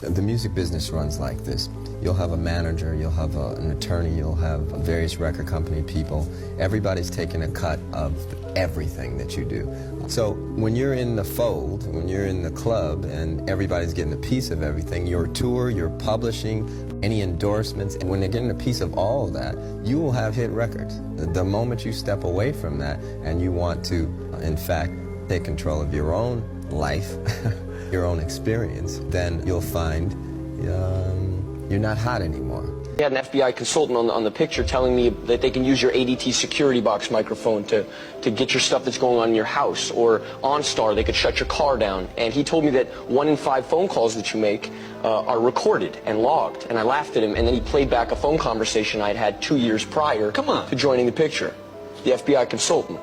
The music business runs like this. You'll have a manager, you'll have an attorney, you'll have various record company people. Everybody's taking a cut of everything that you do. So when you're in the fold, when you're in the club and everybody's getting a piece of everything, your tour, your publishing, any endorsements, and when they're getting a piece of all of that, you will have hit records. The moment you step away from that and you want to, in fact, take control of your own life, your own experience, then you'll find you're not hot anymore. We had an FBI consultant on the picture telling me that they can use your ADT security box microphone to get your stuff that's going on in your house, or OnStar, they could shut your car down. And he told me that 1 in 5 phone calls that you make are recorded and logged. And I laughed at him, and then he played back a phone conversation I'd had 2 years prior to joining the picture, the FBI consultant.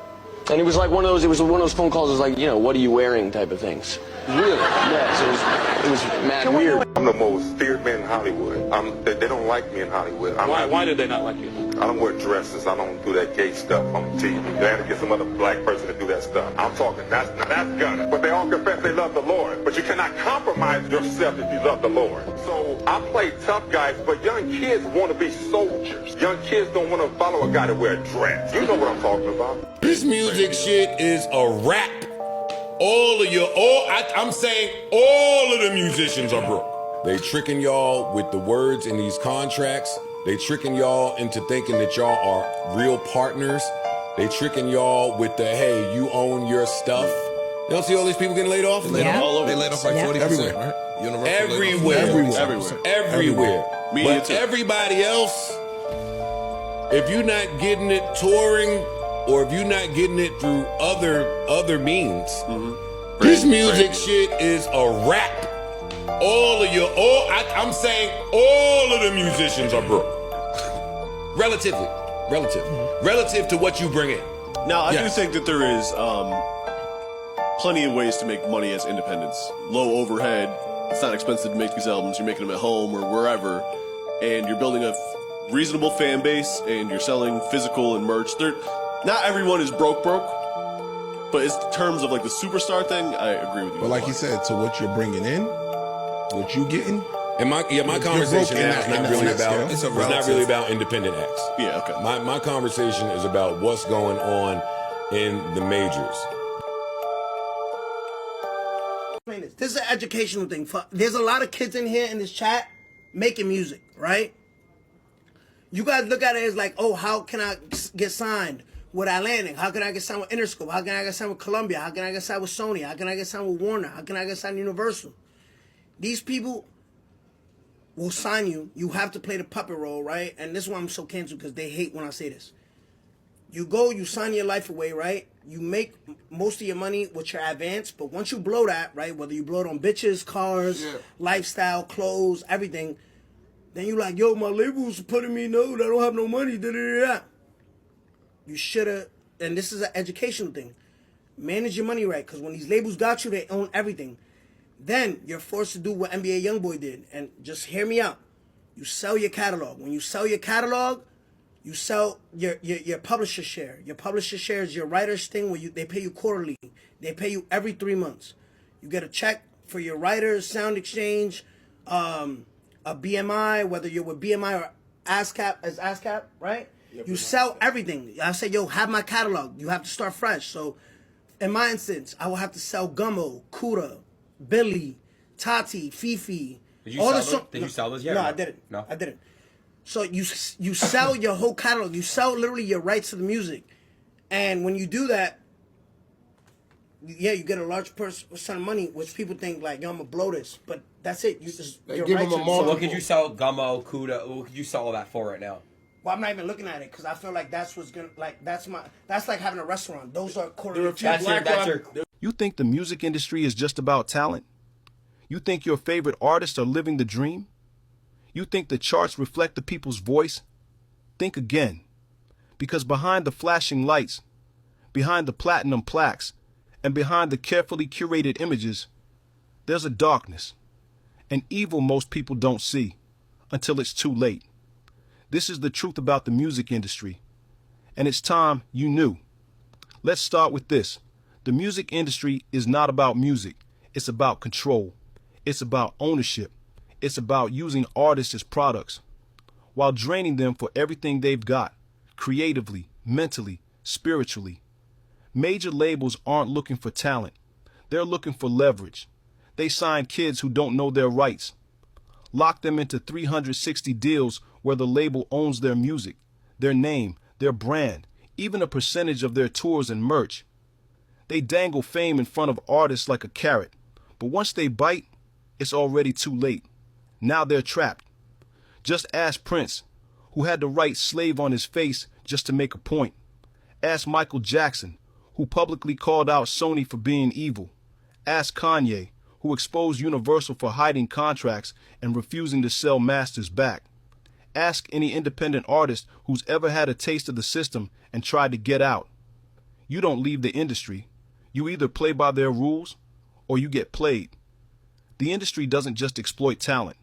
And it was like one of those phone calls, was like, you know, what are you wearing type of things. Really? Yes, it was mad weird. I'm the most feared man in Hollywood. They don't like me in Hollywood. Why do they not like you? I don't wear dresses. I don't do that gay stuff on TV. They have to get some other black person to do that stuff. I'm talking, that's gunning. But they all confess they love the Lord. But you cannot compromise yourself if you love the Lord. So I play tough guys, but young kids want to be soldiers. Young kids don't want to follow a guy to wear a dress. You know what I'm talking about. This music shit is a rap. I'm saying all of the musicians are broke. They tricking y'all with the words in these contracts. They tricking y'all into thinking that y'all are real partners. They tricking y'all with the, hey, you own your stuff. You don't see all these people getting laid off? All over. They laid off like 40%, Everywhere. right? Universal Everywhere. But everybody else, if you're not getting it touring, or if you're not getting it through other means, this music shit is a rap. I'm saying all of the musicians are broke. Relative to what you bring in. Now, I do think that there is plenty of ways to make money as independents. Low overhead, it's not expensive to make these albums, you're making them at home or wherever, and you're building a reasonable fan base, and you're selling physical and merch. Not everyone is broke, but in terms of like the superstar thing, I agree with you. But like he said, to what you're bringing in, what you getting. And my conversation now is not really about it's not really about independent acts. Yeah, okay. My conversation is about what's going on in the majors. This is an educational thing. There's a lot of kids in here in this chat making music, right? You guys look at it as like, oh, how can I get signed with Atlantic? How can I get signed with Interscope? How can I get signed with Columbia? How can I get signed with Sony? How can I get signed with Warner? How can I get signed with Universal? These people will sign you. You have to play the puppet role, right? And this is why I'm so canceled, because they hate when I say this. You go, you sign your life away, right? You make most of your money with your advance, but once you blow that, right, whether you blow it on bitches, cars, lifestyle, clothes, everything, then you like, yo, my label's putting me, no, I don't have no money, da-da-da-da. You should have, and this is an educational thing, manage your money right, because when these labels got you, they own everything. Then you're forced to do what NBA Youngboy did, and just hear me out. You sell your catalog. When you sell your catalog, you sell your publisher share. Your publisher share is your writer's thing where they pay you quarterly. They pay you every 3 months. You get a check for your writers, Sound Exchange, a BMI, whether you're with BMI or ASCAP, right? You sell everything. I say, yo, have my catalog. You have to start fresh. So in my instance, I will have to sell Gummo, Kuda, Billy, Tati, Fifi. Did you sell those yet? No, I didn't. No, I didn't. So you sell your whole catalog. You sell literally your rights to the music. And when you do that, yeah, you get a large percent of money, which people think like, yo, I'm gonna blow this, but that's it. You just give them a So what could you sell Gummo, Kuda? What could you sell all that for right now? Well, I'm not even looking at it because I feel like that's what's gonna that's like having a restaurant. Those are quarterly. You think the music industry is just about talent? You think your favorite artists are living the dream? You think the charts reflect the people's voice? Think again. Because behind the flashing lights, behind the platinum plaques, and behind the carefully curated images, there's a darkness, an evil most people don't see until it's too late. This is the truth about the music industry, and it's time you knew. Let's start with this. The music industry is not about music. It's about control. It's about ownership. It's about using artists as products while draining them for everything they've got, creatively, mentally, spiritually. Major labels aren't looking for talent. They're looking for leverage. They sign kids who don't know their rights, lock them into 360 deals where the label owns their music, their name, their brand, even a percentage of their tours and merch. They dangle fame in front of artists like a carrot, but once they bite, it's already too late. Now they're trapped. Just ask Prince, who had to write slave on his face just to make a point. Ask Michael Jackson, who publicly called out Sony for being evil. Ask Kanye, who exposed Universal for hiding contracts and refusing to sell masters back. Ask any independent artist who's ever had a taste of the system and tried to get out. You don't leave the industry. You either play by their rules or you get played. The industry doesn't just exploit talent.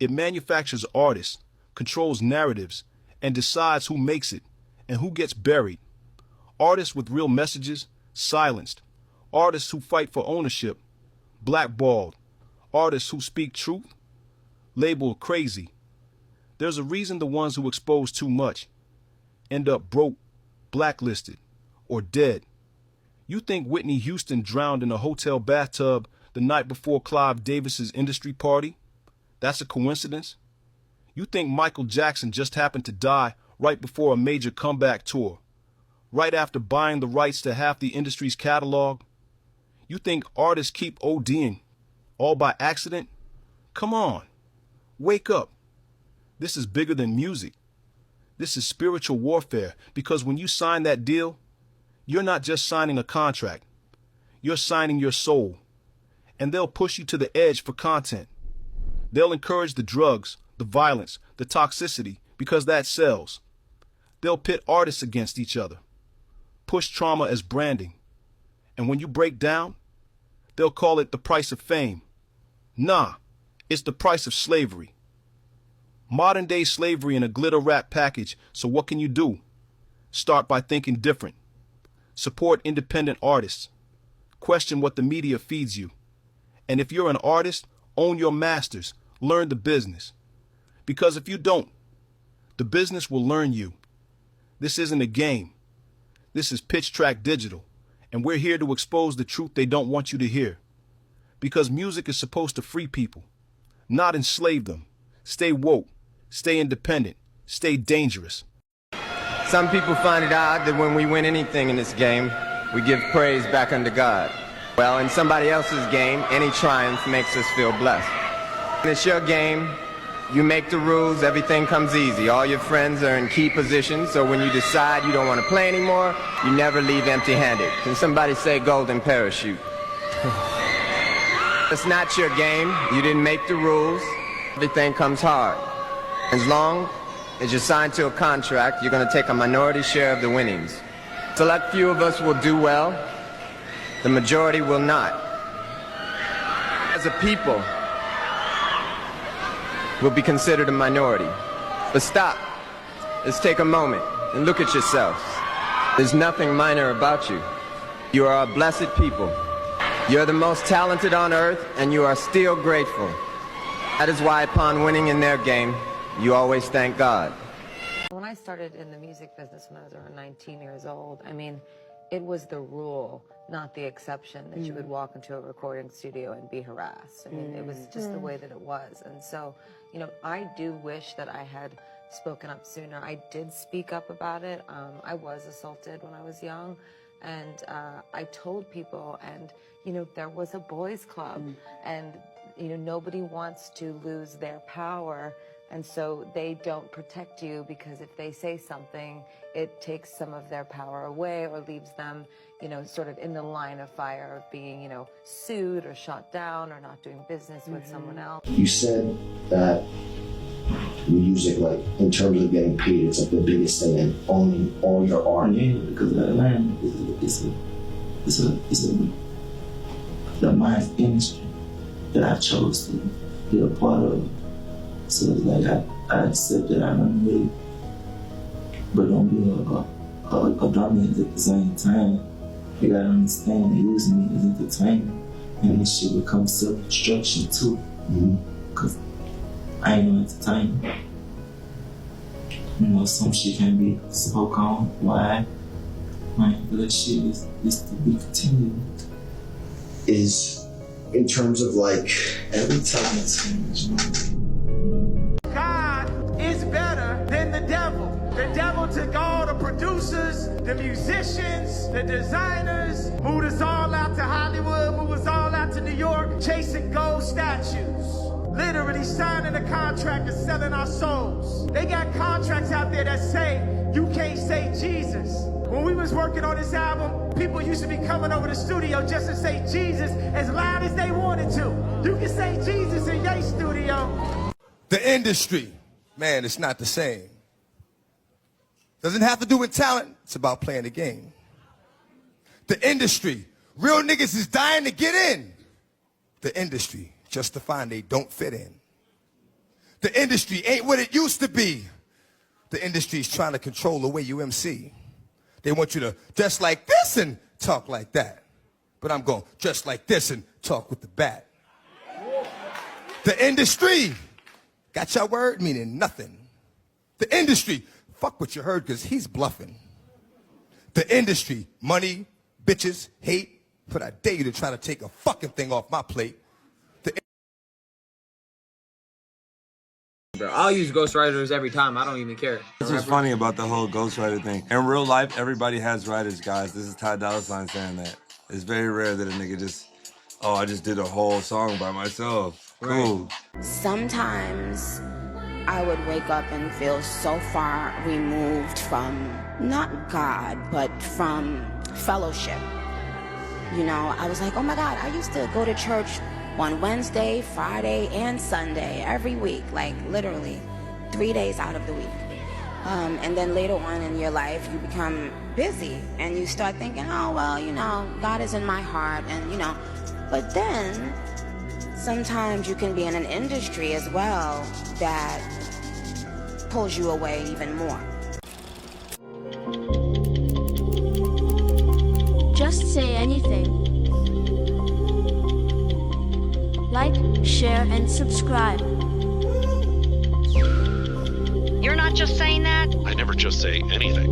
It manufactures artists, controls narratives, and decides who makes it and who gets buried. Artists with real messages, silenced. Artists who fight for ownership, blackballed. Artists who speak truth, labeled crazy. There's a reason the ones who expose too much end up broke, blacklisted, or dead. You think Whitney Houston drowned in a hotel bathtub the night before Clive Davis's industry party? That's a coincidence? You think Michael Jackson just happened to die right before a major comeback tour, right after buying the rights to half the industry's catalog? You think artists keep ODing all by accident? Come on, wake up. This is bigger than music. This is spiritual warfare, because when you sign that deal, you're not just signing a contract. You're signing your soul. And they'll push you to the edge for content. They'll encourage the drugs, the violence, the toxicity, because that sells. They'll pit artists against each other, push trauma as branding. And when you break down, they'll call it the price of fame. Nah, it's the price of slavery. Modern day slavery in a glitter wrap package. So what can you do? Start by thinking different. Support independent artists. Question what the media feeds you. And if you're an artist, own your masters. Learn the business. Because if you don't, the business will learn you. This isn't a game. This is Pitch Track Digital. And we're here to expose the truth they don't want you to hear. Because music is supposed to free people, not enslave them. Stay woke. Stay independent. Stay dangerous. Some people find it odd that when we win anything in this game, we give praise back unto God. Well, in somebody else's game, any triumph makes us feel blessed. When it's your game, you make the rules, everything comes easy. All your friends are in key positions, so when you decide you don't want to play anymore, you never leave empty-handed. Can somebody say golden parachute? It's not your game. You didn't make the rules. Everything comes hard. As long as you're signed to a contract, you're going to take a minority share of the winnings. Select few of us will do well. The majority will not. As a people, we'll be considered a minority. But stop. Let's take a moment and look at yourselves. There's nothing minor about you. You are a blessed people. You're the most talented on earth, and you are still grateful. That is why upon winning in their game, you always thank God. When I started in the music business when I was around 19 years old, I mean, it was the rule, not the exception, that you would walk into a recording studio and be harassed. I mean, it was just the way that it was. And so, you know, I do wish that I had spoken up sooner. I did speak up about it. I was assaulted when I was young, and I told people, and, you know, there was a boys club, and, you know, nobody wants to lose their power. And so they don't protect you, because if they say something, it takes some of their power away or leaves them, you know, sort of in the line of fire of being, you know, sued or shot down or not doing business with someone else. You said that music, like, in terms of getting paid, it's like the biggest thing, and owning all your art. Yeah, because Atlanta it's the mind industry that I chose to be a part of. So like I accept that I'm with it, but don't be a dominant at the same time. You gotta understand they using me as entertainment, and this shit becomes self-destruction too. Cause I ain't no entertainer. You know, some shit can be spoke on. Why? Man, but that shit is to be continued. Is in terms of like Every time it's God is better than the devil. The devil took all the producers, the musicians, the designers, moved us all out to Hollywood, moved us all out to New York, chasing gold statues. Literally signing a contract and selling our souls. They got contracts out there that say, you can't say Jesus. When we was working on this album, people used to be coming over the studio just to say Jesus as loud as they wanted to. You can say Jesus in your studio. The industry, man, it's not the same. Doesn't have to do with talent, it's about playing the game. The industry, real niggas is dying to get in. The industry, just to find they don't fit in. The industry ain't what it used to be. The industry's trying to control the way you MC. They want you to dress like this and talk like that. But I'm going dress like this and talk with the bat. The industry got your word meaning nothing. The industry, fuck what you heard because he's bluffing. The industry, money, bitches, hate, but I dare you to try to take a fucking thing off my plate. I'll use ghostwriters every time. I don't even care. That's what's funny about the whole ghostwriter thing. In real life, everybody has writers, guys. This is Ty Dolla $ign saying that. It's very rare that a nigga just, oh, I just did a whole song by myself. Cool. Sometimes I would wake up and feel so far removed from, not God, but from fellowship. You know, I was like, oh my God, I used to go to church on Wednesday, Friday, and Sunday every week, like literally 3 days out of the week. And then later on in your life, you become busy and you start thinking, oh, well, you know, God is in my heart and, you know, but then sometimes you can be in an industry as well that pulls you away even more. Just say anything. Like, share, and subscribe. You're not just saying that? I never just say anything.